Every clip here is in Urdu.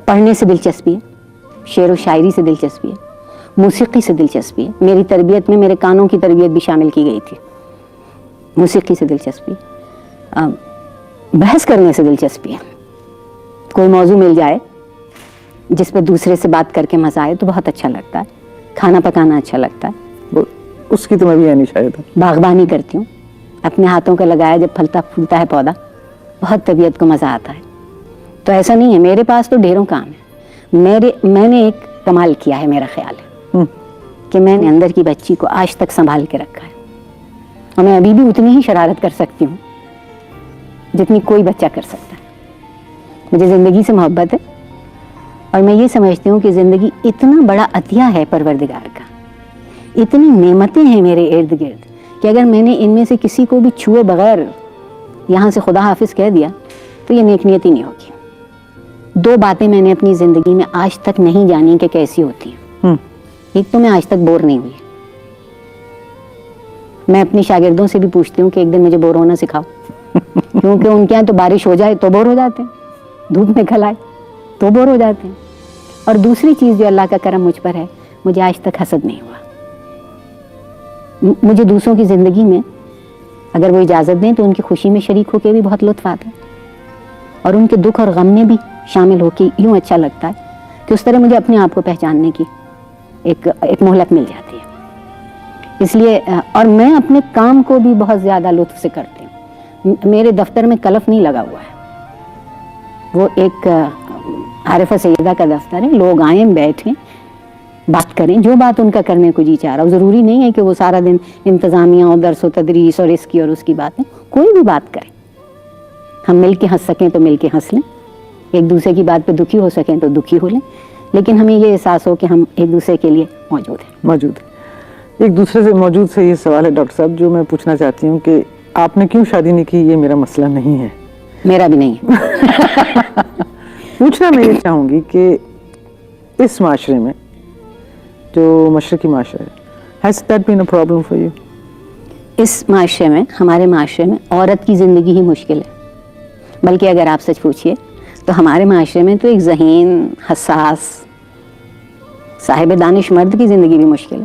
پڑھنے سے دلچسپی ہے, شعر و شاعری سے دلچسپی ہے, موسیقی سے دلچسپی ہے. میری تربیت میں میرے کانوں کی تربیت بھی شامل کی گئی تھی. موسیقی سے دلچسپی, بحث کرنے سے دلچسپی ہے. کوئی موضوع مل جائے جس پہ دوسرے سے بات کر کے مزہ آئے تو بہت اچھا لگتا ہے. کھانا پکانا اچھا لگتا ہے. اس کی تو میں بھی ہے نہیں شاید. باغبانی کرتی ہوں, اپنے ہاتھوں کا لگایا جب پھلتا پھولتا ہے پودا بہت طبیعت کو مزہ آتا ہے. تو ایسا نہیں ہے, میرے پاس تو ڈھیروں کام ہے. میں نے ایک کمال کیا ہے, میرا خیال ہے کہ میں نے اندر کی بچی کو آج تک سنبھال کے رکھا ہے, اور میں ابھی بھی اتنی ہی شرارت کر سکتی ہوں جتنی کوئی بچہ کر سکتا ہے. مجھے زندگی سے محبت ہے, اور میں یہ سمجھتی ہوں کہ زندگی اتنا بڑا عطیہ ہے پروردگار کا, اتنی نعمتیں ہیں میرے ارد گرد کہ اگر میں نے ان میں سے کسی کو بھی چھوئے بغیر یہاں سے خدا حافظ کہہ دیا تو یہ نیک نیتی نہیں ہوگی. 2 باتیں میں نے اپنی زندگی میں آج تک نہیں جانی کہ کیسی ہوتی ہیں. ایک تو میں آج تک بور نہیں ہوئی. میں اپنی شاگردوں سے بھی پوچھتی ہوں کہ ایک دن مجھے بور ہونا سکھاؤ, کیونکہ ان کے یہاں تو بارش ہو جائے تو بور ہو جاتے ہیں, دھوپ میں کھل آئے تو بور ہو جاتے ہیں. اور دوسری چیز جو اللہ کا کرم مجھ پر ہے, مجھے آج تک حسد نہیں ہوا. مجھے دوسروں کی زندگی میں اگر وہ اجازت دیں تو ان کی خوشی میں شریک ہو کے بھی بہت لطف آتا ہے, اور ان کے دکھ اور غم میں بھی شامل ہو کے یوں اچھا لگتا ہے کہ اس طرح مجھے اپنے آپ کو پہچاننے کی ایک مہلت مل جاتی ہے. اس لیے اور میں اپنے کام کو بھی بہت زیادہ لطف سے کرتی ہوں. میرے دفتر میں کلف نہیں لگا ہوا ہے. وہ ایک عارفہ سیدہ کا دفتر ہے, لوگ آئیں بیٹھیں بات کریں, جو بات ان کا کرنے کو جی چاہ رہا. ضروری نہیں ہے کہ وہ سارا دن انتظامیہ اور درس و تدریس اور اس کی اور اس کی باتیں, کوئی بھی بات کریں. ہم مل کے ہنس سکیں تو مل کے ہنس لیں, ایک دوسرے کی بات پہ دکھی ہو سکیں تو دکھی ہو لیں, لیکن ہمیں یہ احساس ہو کہ ہم ایک دوسرے کے لیے موجود ہیں. ایک دوسرے سے موجود سے یہ سوال ہے ڈاکٹر صاحب جو میں پوچھنا چاہتی ہوں کہ آپ نے کیوں شادی نہیں کی, یہ میرا مسئلہ نہیں ہے. میرا بھی نہیں ہے. پوچھنا میں یہ چاہوں گی کہ اس معاشرے میں جو مشرقی معاشرہ ہے, has that been a problem for you? اس معاشرے میں, ہمارے معاشرے میں عورت کی زندگی ہی مشکل ہے. بلکہ اگر آپ سچ پوچھئے تو ہمارے معاشرے میں تو ایک ذہین, حساس, صاحب دانش مرد کی زندگی بھی مشکل ہے,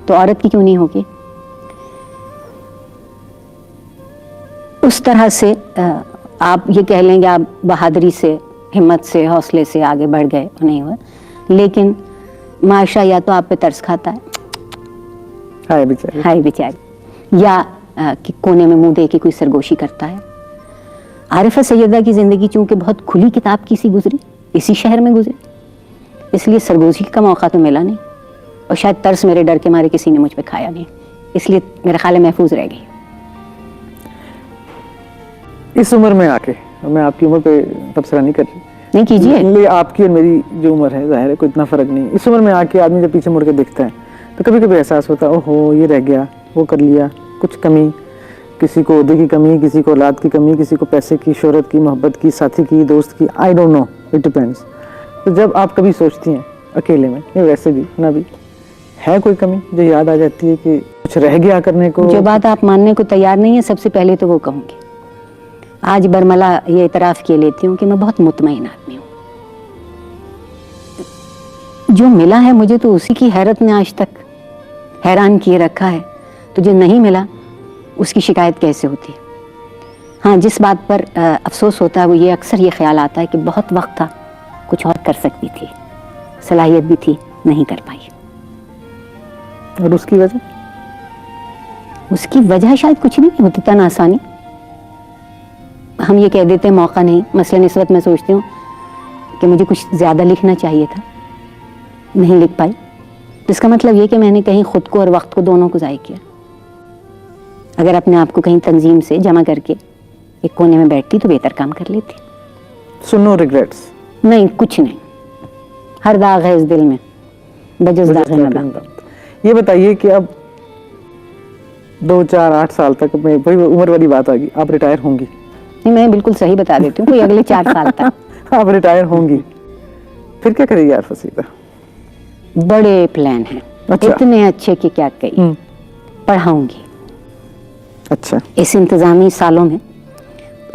تو عورت کی کیوں نہیں ہوگی؟ اس طرح سے آپ یہ کہہ لیں گے آپ بہادری سے, ہمت سے, حوصلے سے آگے بڑھ گئے, نہیں ہوا. لیکن معاشرہ یا تو آپ پہ ترس کھاتا ہے, ہائے بیچاری, یا کہ کونے میں منہ دے کے کوئی سرگوشی کرتا ہے. عارفہ سیدہ کی زندگی چونکہ بہت کھلی کتاب کی سی گزری, اسی شہر میں گزری, اس لیے سرگوشی کا موقع تو ملا نہیں, اور شاید ترس میرے ڈر کے مارے کسی نے مجھ پہ کھایا نہیں, اس لیے میرا خیال ہے محفوظ رہ گئی. اس عمر میں آ کے, میں آپ کی عمر پہ تبصرہ نہیں کر رہی, نہیں کیجیے, آپ کی اور میری جو عمر ہے ظاہر ہے کوئی اتنا فرق نہیں. اس عمر میں آ کے آدمی جب پیچھے مڑ کے دیکھتا ہے تو کبھی کبھی احساس ہوتا ہے اوہو یہ رہ گیا, وہ کر لیا, کچھ کمی, کسی کو عہدے کی کمی, کسی کو اولاد کی کمی, کسی کو پیسے کی, شہرت کی, محبت کی, ساتھی کی, دوست کی, I don't know, it depends. تو جب آپ کبھی سوچتی ہیں اکیلے میں یا ویسے بھی نہ بھی, ہے کوئی کمی جو یاد آ جاتی ہے کہ کچھ رہ گیا کرنے کو؟ جو بات آپ ماننے کو تیار نہیں ہے, سب سے پہلے تو وہ کہوں گی. آج برملا یہ اعتراف کیے لیتی ہوں کہ میں بہت مطمئن آدمی ہوں. جو ملا ہے مجھے تو اسی کی حیرت نے آج تک حیران کیے رکھا ہے, تو جو نہیں ملا اس کی شکایت کیسے ہوتی ہے. ہاں, جس بات پر افسوس ہوتا ہے وہ یہ اکثر یہ خیال آتا ہے کہ بہت وقت تھا, کچھ اور کر سکتی تھی, صلاحیت بھی تھی, نہیں کر پائی. اور اس کی وجہ؟ اس کی وجہ شاید کچھ نہیں ہوتی, تن آسانی. ہم یہ کہہ دیتے ہیں موقع نہیں. مثلاً اس وقت میں سوچتی ہوں کہ مجھے کچھ زیادہ لکھنا چاہیے تھا, نہیں لکھ پائی. اس کا مطلب یہ کہ میں نے کہیں خود کو اور وقت کو دونوں کو ضائع کیا. اگر اپنے آپ کو کہیں تنظیم سے جمع کر کے ایک کونے میں بیٹھتی تو بہتر کام کر لیتی. So no regrets? نہیں, کچھ نہیں. ہر داغ ہے اس دل میں بجز داغ ندامت. یہ بتائیے کہ اب 2, 4, 8 سال تک وہی عمر والی بات آ گئی, آپ ریٹائر ہوں گی؟ نہیں, میں بالکل صحیح بتا دیتی ہوں, کوئی اگلے 4 سال تک آپ ریٹائر ہوں گی, پھر کیا کرے گی عارفہ سیدہ؟ بڑے پلان ہیں, اتنے اچھے کہ کیا کہیے. پڑھاؤں گی. اچھا. اس انتظامی سالوں میں